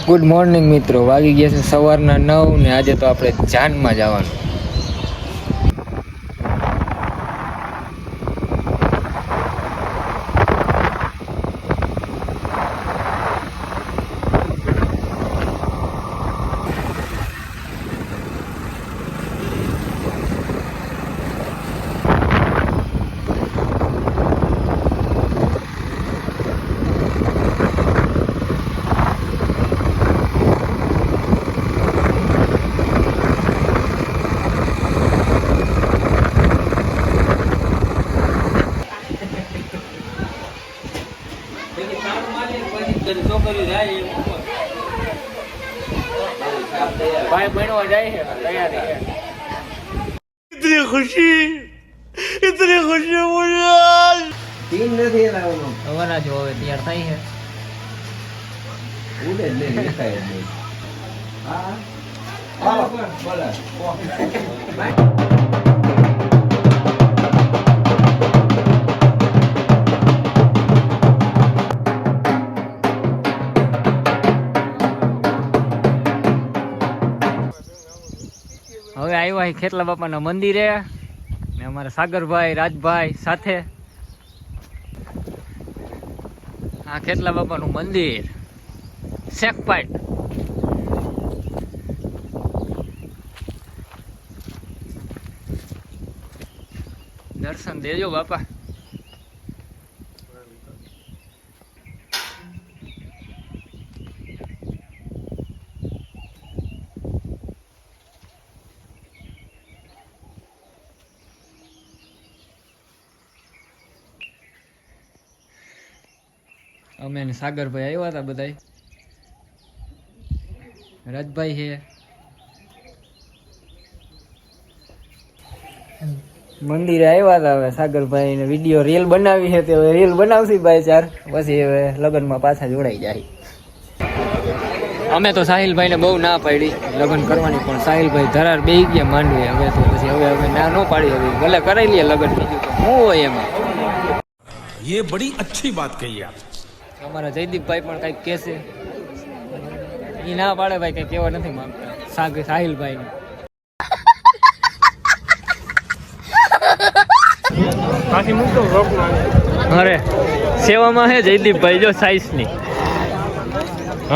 Good morning મિત્રો, વાગી ગયા છે સવારના 9 ને આજે તો આપણે જાનમાં જવાનું. भाई बनवा जाए है तैयारी है. इतनी खुशी मुझे आज तीन નથી લાવવાનો હવાના જો હવે તૈયાર થઈ છે. ઉડે લે દેખાય જ હા હાલો બોલા હવે આવ્યા ખેતલા બાપાના મંદિરે ને અમારા સાગરભાઈ રાજભાઈ સાથે. આ ખેતલા બાપાનું મંદિર શેખપાટ. દર્શન દેજો બાપા. અમે ને સાગરભાઈ આવ્યા હતા બધા. રાજભાઈ છે, મંદિરે આવ્યા હતા. હવે સાગરભાઈ ને વિડીયો રીલ બનાવી છે, તે હવે રીલ બનાવશી ભાઈ ચાર, પછી હવે લગ્નમાં પાછા જોડાઈ જાય. અમે તો સાહિલભાઈ ને બહુ ના પાડી લગ્ન કરવાની, પણ સાહિલભાઈ ધરાર બેહી ગયા માંડવી. હવે તો પછી હવે ના ન પાડી, હવે ભલે કરાવી લઈએ લગ્ન. બીજું તો શું હોય એમાં. ये बड़ी अच्छी बात कही आप. અમારા જયદીપભાઈ પણ કઈક કહેશે, એ ના પાડે ભાઈ, કઈ કહેવા નથી માંગતા સાહિલભાઈ. અરે સેવામાં હે જયદીપભાઈ, જો સાઈસ ની.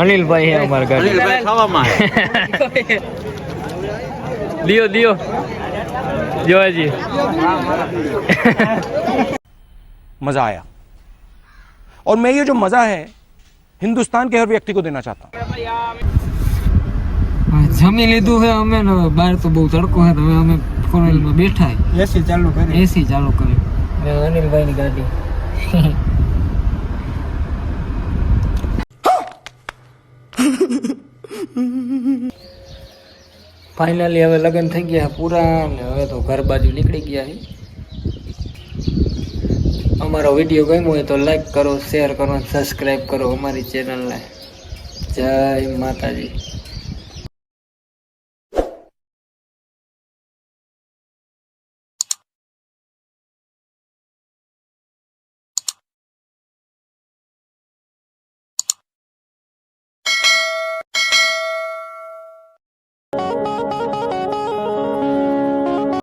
અનિલભાઈ હે અમારા ઘરે. દિયો દિયો જોજી. मजा आया और मैं ये जो मजा है हिंदुस्तान के हर व्यक्ति को देना चाहता हूँ. જમી લીધું છે અમે ને, બહાર તો બહુ તડકો છે. હવે અમે ફોરવ્હીલમાં બેઠા, એસી ચાલુ કરી અનિલભાઈ ની ગાડી. ફાઇનલી હવે લગ્ન થઈ ગયા પૂરા ને હવે તો ઘર બાજુ નીકળી ગયા છે. અમારો વિડીયો ગમ્યો હોય તો લાઈક કરો, શેર કરો, સબસ્ક્રાઈબ કરો અમારી ચેનલને. જય માતાજી.